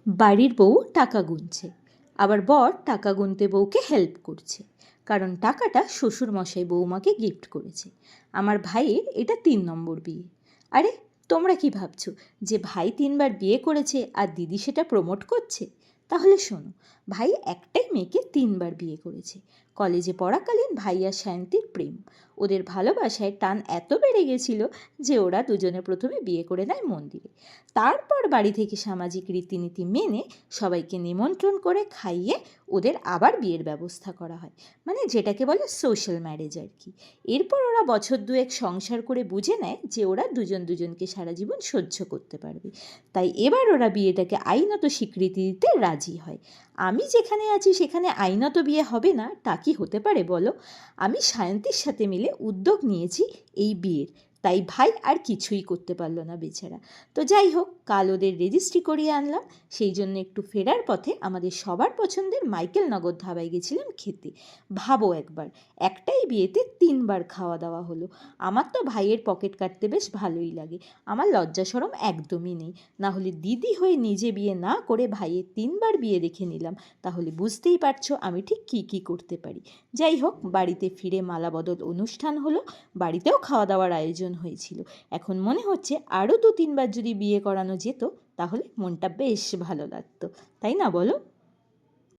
বাড়ির বউ টাকা গুনছে, আবার বর টাকা গুনতে বউকে হেল্প করছে, কারণ টাকাটা শ্বশুরমশাই বৌমাকে গিফট করেছে। আমার ভাইয়ের এটা 3 নম্বর বিয়ে। আরে তোমরা কি ভাবছো যে ভাই 3বার বিয়ে করেছে আর দিদি সেটা প্রমোট করছে? তাহলে শোনো, ভাই একটাই মেয়েকে 3বার বিয়ে করেছে। কলেজে পড়াকালীন ভাই আর সায়ন্তীর প্রেম, ওদের ভালোবাসায় টান এত বেড়ে গেছিল যে ওরা দুজনে প্রথমে বিয়ে করে নেয় মন্দিরে। তারপর বাড়ি থেকে সামাজিক রীতিনীতি মেনে সবাইকে নিমন্ত্রণ করে খাইয়ে ওদের আবার বিয়ের ব্যবস্থা করা হয়, মানে যেটাকে বলে সোশ্যাল ম্যারেজ আর কি। এরপর ওরা বছর দুয়েক সংসার করে বুঝে নেয় যে ওরা দুজন দুজনকে সারা জীবন সহ্য করতে পারবে। তাই এবার ওরা বিয়েটাকে আইনত স্বীকৃতি দিতে রাজি হয়। আমি যেখানে আছি সেখানে আইনত বিয়ে হবে না তা কি হতে পারে বলো? আমি সায়ন্তীর সাথে মিলে উদ্যোগ নিয়েছি এই বিয়ের, তাই ভাই আর কিছুই করতে পারলো না বেচারা। তো যাই হোক, কাল ওদের রেজিস্ট্রি করিয়ে আনলাম। সেই জন্য একটু ফেরার পথে আমাদের সবার পছন্দের মাইকেল নগর ধাবায় গেছিলাম খেতে। ভাবো একবার, একটাই বিয়েতে 3বার খাওয়া দাওয়া হলো। আমার তো ভাইয়ের পকেট কাটতে বেশ ভালোই লাগে, আমার লজ্জা শরম একদমই নেই। না হলে দিদি হয়ে নিজে বিয়ে না করে ভাইয়ের 3বার বিয়ে দেখে নিলাম, তাহলে বুঝতেই পারছো আমি ঠিক কী কী করতে পারি। যাই হোক, বাড়িতে ফিরে মালা বদল অনুষ্ঠান হলো, বাড়িতেও খাওয়া দাওয়ার আয়োজন হয়েছিল। এখন মনে হচ্ছে আরও 2-3বার যদি বিয়ে করানো যেত তাহলে মনটা বেশ ভালো লাগতো, তাই না বলো?